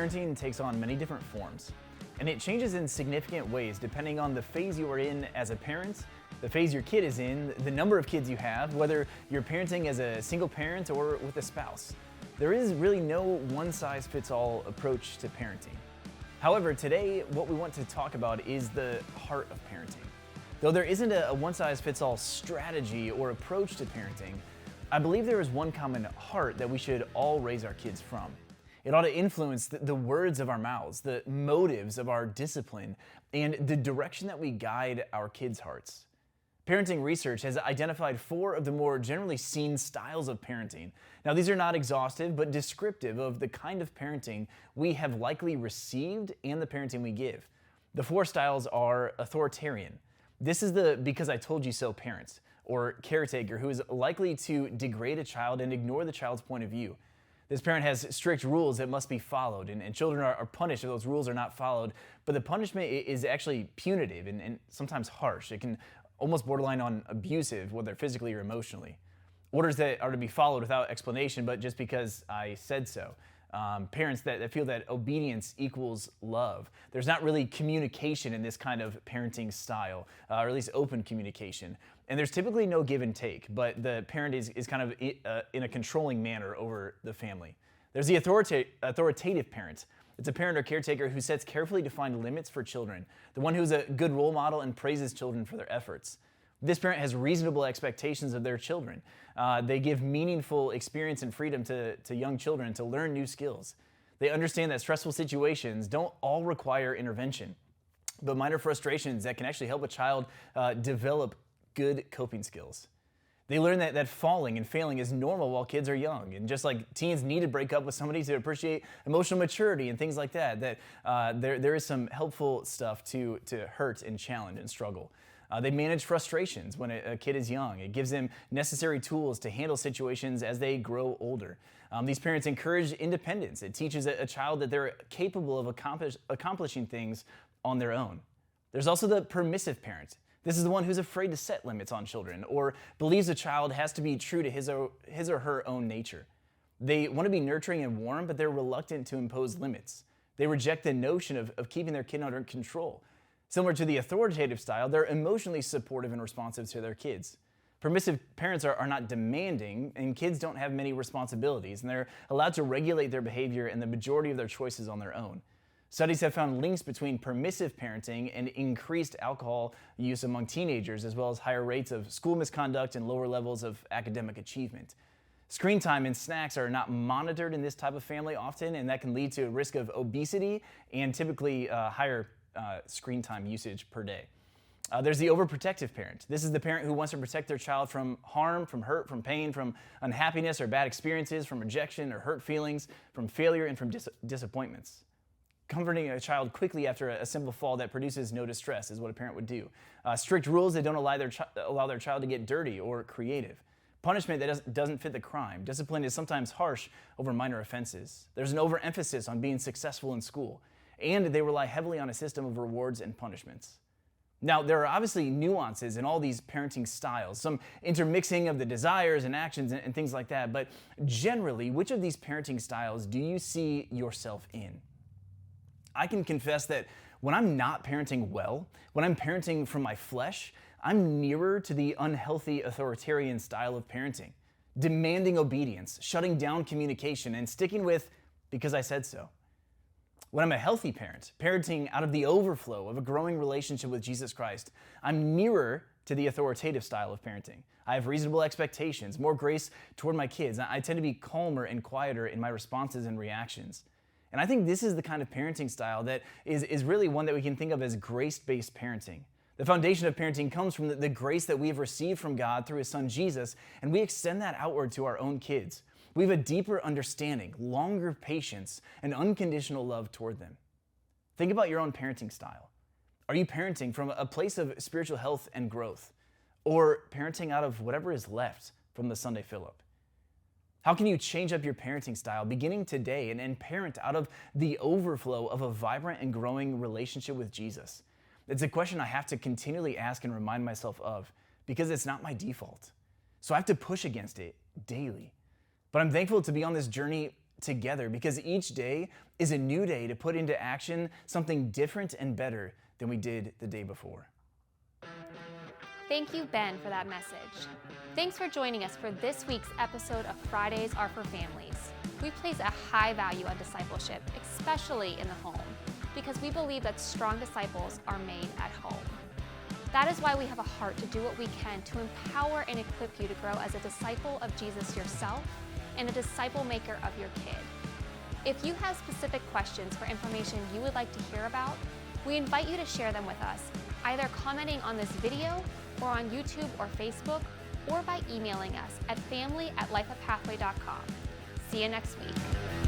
Parenting takes on many different forms, and it changes in significant ways depending on the phase you are in as a parent, the phase your kid is in, the number of kids you have, whether you're parenting as a single parent or with a spouse. There is really no one-size-fits-all approach to parenting. However, today what we want to talk about is the heart of parenting. Though there isn't a one-size-fits-all strategy or approach to parenting, I believe there is one common heart that we should all raise our kids from. It ought to influence the words of our mouths, the motives of our discipline, and the direction that we guide our kids' hearts. Parenting research has identified 4 of the more generally seen styles of parenting. Now, these are not exhaustive, but descriptive of the kind of parenting we have likely received and the parenting we give. The 4 styles are authoritarian. This is the because I told you so parent, or caretaker, who is likely to degrade a child and ignore the child's point of view. This parent has strict rules that must be followed, and children are punished if those rules are not followed, but the punishment is actually punitive and sometimes harsh. It can almost borderline on abusive, whether physically or emotionally. Orders that are to be followed without explanation, but just because I said so. Parents that feel that obedience equals love. There's not really communication in this kind of parenting style, or at least open communication. And there's typically no give and take, but the parent is kind of in a controlling manner over the family. There's the authoritative parent. It's a parent or caretaker who sets carefully defined limits for children, the one who's a good role model and praises children for their efforts. This parent has reasonable expectations of their children. They give meaningful experience and freedom to young children to learn new skills. They understand that stressful situations don't all require intervention, but minor frustrations that can actually help a child develop good coping skills. They learn that falling and failing is normal while kids are young. And just like teens need to break up with somebody to appreciate emotional maturity and things like that, there is some helpful stuff to hurt and challenge and struggle. They manage frustrations when a kid is young. It gives them necessary tools to handle situations as they grow older. These parents encourage independence. It teaches a child that they're capable of accomplishing things on their own. There's also the permissive parent. This is the one who's afraid to set limits on children or believes a child has to be true to his or her own nature. They want to be nurturing and warm, but they're reluctant to impose limits. They reject the notion of keeping their kid under control. Similar to the authoritative style, they're emotionally supportive and responsive to their kids. Permissive parents are not demanding, and kids don't have many responsibilities, and they're allowed to regulate their behavior and the majority of their choices on their own. Studies have found links between permissive parenting and increased alcohol use among teenagers, as well as higher rates of school misconduct and lower levels of academic achievement. Screen time and snacks are not monitored in this type of family often, and that can lead to a risk of obesity and typically higher screen time usage per day. There's the overprotective parent. This is the parent who wants to protect their child from harm, from hurt, from pain, from unhappiness or bad experiences, from rejection or hurt feelings, from failure and from disappointments. Comforting a child quickly after a simple fall that produces no distress is what a parent would do. Strict rules that don't allow their child to get dirty or creative. Punishment that doesn't fit the crime. Discipline is sometimes harsh over minor offenses. There's an overemphasis on being successful in school, and they rely heavily on a system of rewards and punishments. Now, there are obviously nuances in all these parenting styles, some intermixing of the desires and actions and things like that, but generally, which of these parenting styles do you see yourself in? I can confess that when I'm not parenting well, when I'm parenting from my flesh, I'm nearer to the unhealthy authoritarian style of parenting, demanding obedience, shutting down communication, and sticking with because I said so. When I'm a healthy parent, parenting out of the overflow of a growing relationship with Jesus Christ, I'm nearer to the authoritative style of parenting. I have reasonable expectations, more grace toward my kids. I tend to be calmer and quieter in my responses and reactions. And I think this is the kind of parenting style that is really one that we can think of as grace-based parenting. The foundation of parenting comes from the grace that we have received from God through His Son Jesus, and we extend that outward to our own kids. We have a deeper understanding, longer patience, and unconditional love toward them. Think about your own parenting style. Are you parenting from a place of spiritual health and growth, or parenting out of whatever is left from the Sunday fill-up? How can you change up your parenting style beginning today and parent out of the overflow of a vibrant and growing relationship with Jesus? It's a question I have to continually ask and remind myself of because it's not my default. So I have to push against it daily. But I'm thankful to be on this journey together, because each day is a new day to put into action something different and better than we did the day before. Thank you, Ben, for that message. Thanks for joining us for this week's episode of Fridays Are for Families. We place a high value on discipleship, especially in the home, because we believe that strong disciples are made at home. That is why we have a heart to do what we can to empower and equip you to grow as a disciple of Jesus yourself and a disciple maker of your kid. If you have specific questions for information you would like to hear about, we invite you to share them with us, either commenting on this video or on YouTube or Facebook, or by emailing us at family@lifeapathway.com. See you next week.